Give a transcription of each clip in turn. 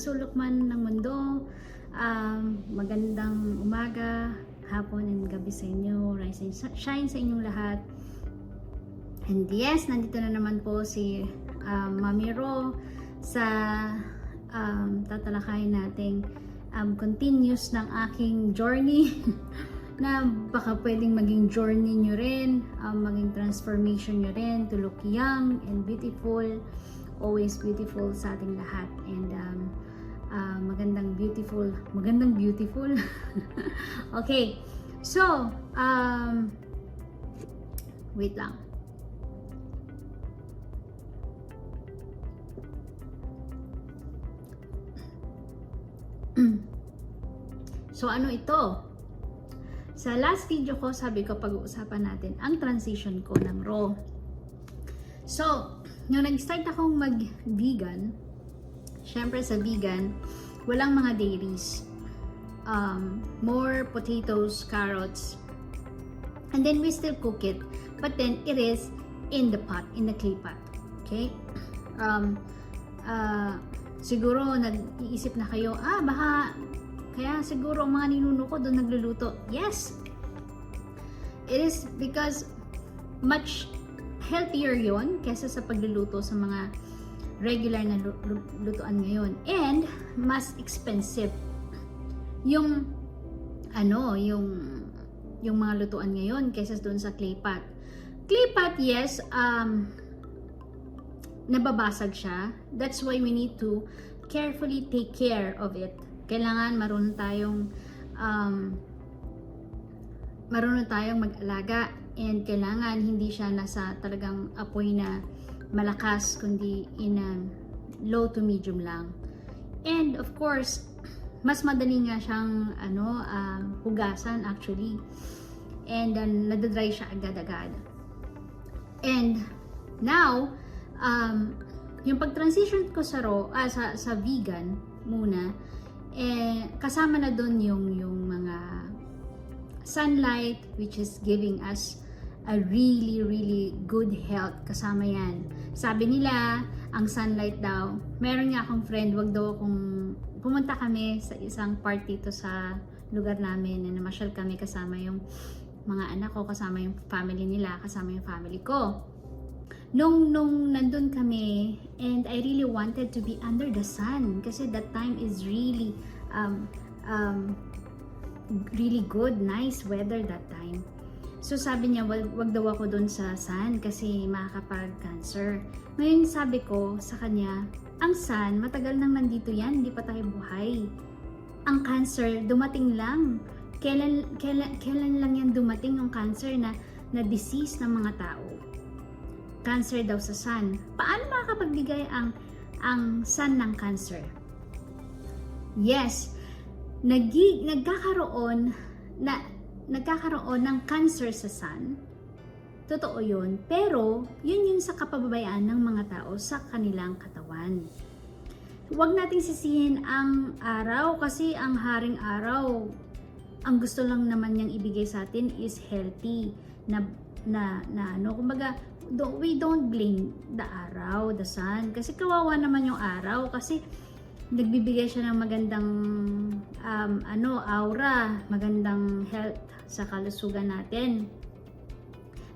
sulok man ng mundo, magandang umaga, hapon and gabi sa inyo, rise and shine sa inyong lahat. And yes, nandito na naman po si Mami Ro sa tatalakayin nating continuous ng aking journey na baka pwedeng maging journey nyo rin, maging transformation nyo rin to look young and beautiful, always beautiful sa ating lahat. And magandang beautiful okay, so wait lang. So ano ito? Sa last video ko, sabi ko pag-uusapan natin ang transition ko ng Raw. So, nung nag-start akong mag-vegan, syempre sa vegan, walang mga dairies. More potatoes, carrots, and then we still cook it. But then it is in the pot, in the clay pot. Okay? Siguro nag-iisip na kayo, baka kaya siguro ang mga ninuno ko doon nagluluto. Yes! It is because much healthier yon kesa sa pagluluto sa mga regular na lutuan ngayon. And mas expensive yung yung mga lutuan ngayon kesa doon sa clay pot. Clay pot, yes, nababasag siya. That's why we need to carefully take care of it. Kailangan marunong tayong mag-alaga, and kailangan hindi siya nasa talagang apoy na malakas, kundi in a low to medium lang. And of course, mas madali nga siyang hugasan actually. And then nadadry siya agad-agad. And now, yung pag-transition ko sa vegan muna, kasama na doon yung mga sunlight, which is giving us a really good health. Kasama yan. Sabi nila, ang sunlight daw, meron nga akong friend, wag daw akong pumunta kami sa isang party to sa lugar namin, na namasyal kami kasama yung mga anak ko, kasama yung family nila, kasama yung family ko. Nung nandun kami, and I really wanted to be under the sun kasi that time is really really good, nice weather that time. So sabi niya, wag daw ako dun sa sun kasi makakapag-cancer. Ngayon sabi ko sa kanya, ang sun, matagal nang nandito yan, hindi pa tayo buhay. Ang cancer, dumating lang. Kailan lang yan dumating yung cancer na disease ng mga tao? Cancer daw sa sun. Paano makakapagbigay ang sun ng cancer? Yes, nagkakaroon ng cancer sa sun. Totoo yun. Pero, yun sa kapababayaan ng mga tao sa kanilang katawan. Huwag nating sisihin ang araw kasi ang haring araw, ang gusto lang naman niyang ibigay sa atin is healthy kumbaga, we don't blame the araw, the sun, kasi kawawa naman yung araw kasi nagbibigay siya ng magandang aura, magandang health sa kalusugan natin.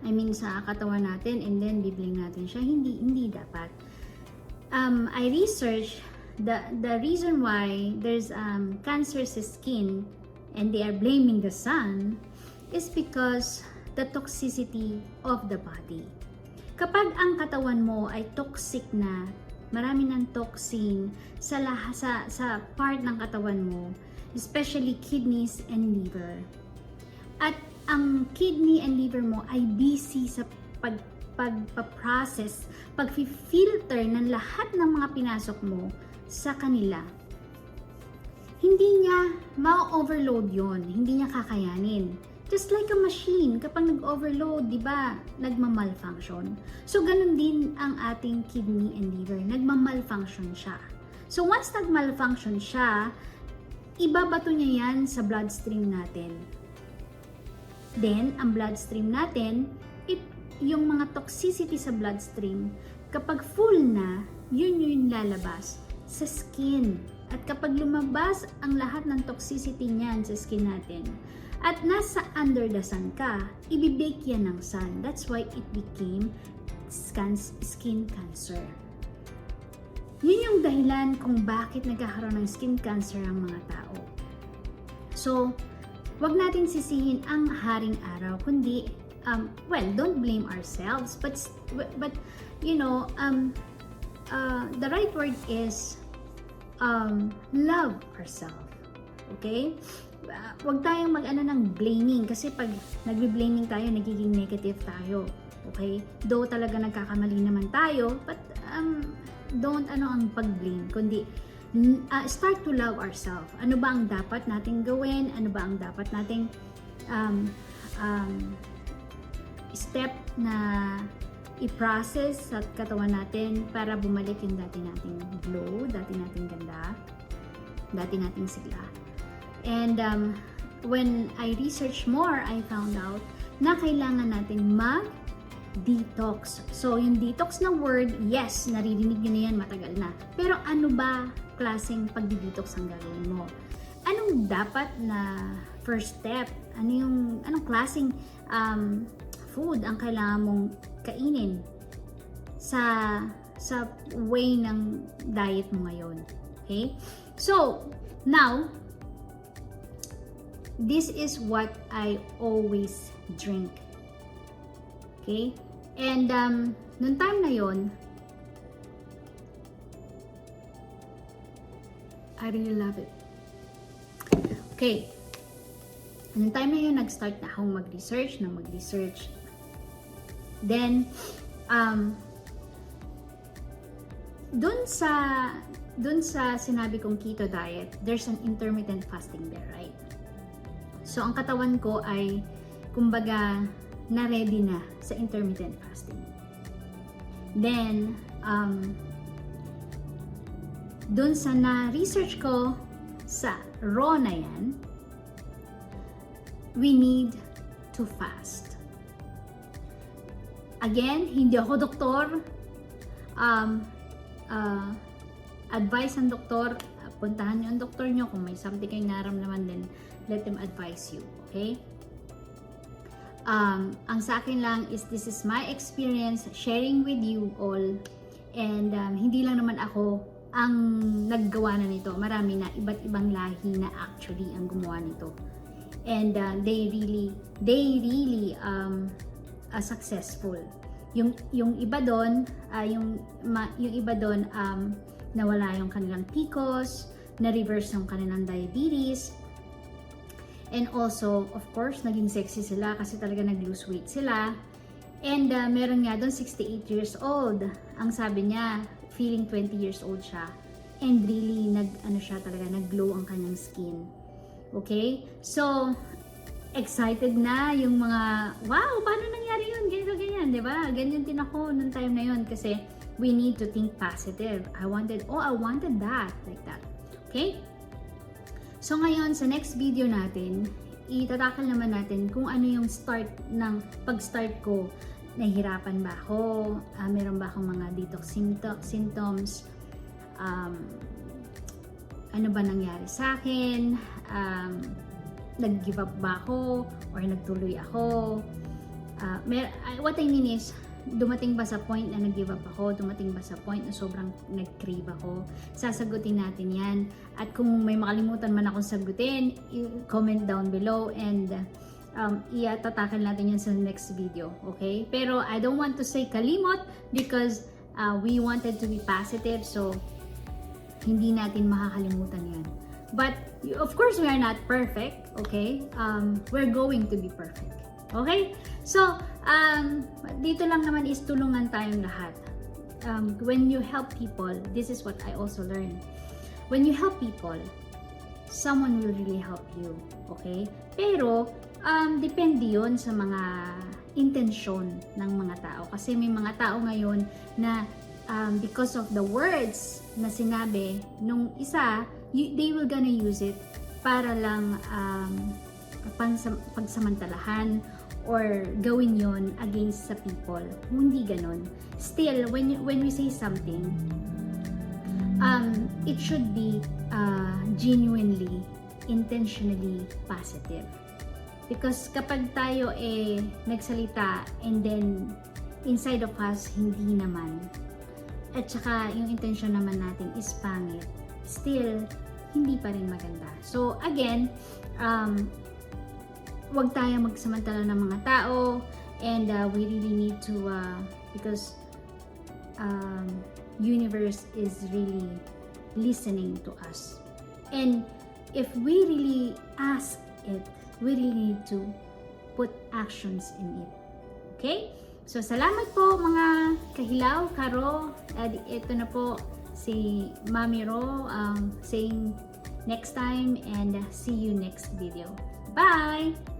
I mean sa katawan natin, and then bibling natin siya. Hindi dapat. I researched the reason why there's cancer sa skin and they are blaming the sun is because the toxicity of the body. Kapag ang katawan mo ay toxic na, marami ng toxin sa part ng katawan mo, especially kidneys and liver. At ang kidney and liver mo ay busy sa pagpa-process, pag-filter ng lahat ng mga pinasok mo sa kanila. Hindi niya ma-overload yon, hindi niya kakayanin. Just like a machine, kapag nag-overload, di ba, nagma-malfunction. So, ganun din ang ating kidney and liver. Nagma-malfunction siya. So, once nag-malfunction siya, ibabato niya yan sa bloodstream natin. Then, ang bloodstream natin, yung mga toxicity sa bloodstream, kapag full na, yun yung lalabas sa skin. At kapag lumabas ang lahat ng toxicity niyan sa skin natin, at nasa under the sun ka, ibibake yan ng sun. That's why it became skin cancer. Yun yung dahilan kung bakit nagkakaroon ng skin cancer ang mga tao. So, wag natin sisihin ang haring araw, kundi, don't blame ourselves, but you know, the right word is love ourselves. Okay? Wag tayong mag-ano ng blaming, kasi pag nagbe-blaming tayo, nagiging negative tayo. Okay? Though talaga nagkakamali naman tayo, but don't ang pag-blame, kundi start to love ourselves. Ano ba ang dapat nating gawin? Ano ba ang dapat nating step na i-process sa katawan natin para bumalik yung dati nating glow, dati nating ganda, dati nating sigla. And when I researched more, I found out na kailangan natin mag-detox. So, yung detox na word, yes, naririnig nyo na yan matagal na. Pero ano ba klaseng pag-detox ang gagawin mo? Anong dapat na first step? Anong klaseng food ang kailangan mong kainin sa way ng diet mo ngayon? Okay? So, now, this is what I always drink. Okay? And noong time na yon, I really love it. Okay. Noong time na yun, nag-start na akong mag-research. Then, dun sa sinabi kong keto diet, there's an intermittent fasting there, right? So, ang katawan ko ay, kumbaga, na-ready na sa intermittent fasting. Then, dun sa na-research ko sa raw na yan, we need to fast. Again, hindi ako doktor. Advice ng doktor, puntahan niyo ang doktor niyo. Kung may something kayong naramdaman, then let them advise you. Okay? Ang sa akin lang is this is my experience sharing with you all. And hindi lang naman ako ang naggawa na nito. Marami na, iba't ibang lahi na actually ang gumawa nito. And they really successful. Yung iba doon, yung iba doon nawala yung kanilang PCOS, na-reverse yung kanilang diabetes. And also, of course, naging sexy sila kasi talaga nag-lose weight sila. And meron nga doon 68 years old. Ang sabi niya, feeling 20 years old siya. And really, nag-glow ang kanyang skin. Okay? So, excited na yung mga, wow, paano nangyari yun? Ganito, ganyan, di ba? Ganyan din ako nung time na yun kasi we need to think positive. I wanted that, like that. Okay? So, ngayon, sa next video natin, itatakal naman natin kung ano yung pag-start ko. Nahihirapan ba ako? Meron ba akong mga detox symptoms? Ano ba nangyari sa akin? Nag-give up ba ako? Or nagtuloy ako? What I mean is, dumating ba sa point na nag-give up ako? Dumating ba sa point na sobrang nag-crave ako? Sasagutin natin yan. At kung may makalimutan man akong sagutin, comment down below and itatakal natin yan sa next video. Okay? Pero I don't want to say kalimot because we wanted to be positive, so hindi natin makakalimutan yan. But of course, we are not perfect, okay? We're going to be perfect. Okay? So, dito lang naman is tulungan tayong lahat. When you help people, this is what I also learned. When you help people, someone will really help you. Okay? Pero, depende yun sa mga intensyon ng mga tao. Kasi may mga tao ngayon na because of the words na sinabi nung isa, they will gonna use it para lang pagsamantalahan or gawin yon against sa people. Hindi ganon. Still, when we say something, it should be genuinely, intentionally positive. Because kapag tayo nagsalita and then inside of us hindi naman, at saka yung intention naman natin is pangit, still hindi pa rin maganda. So again, wag tayo magsamantala ng mga tao, and we really need to because universe is really listening to us, and if we really ask it, we really need to put actions in it. Okay? So salamat po mga kahilaw, Karo. Ito na po si Mami Ro saying next time, and see you next video. Bye!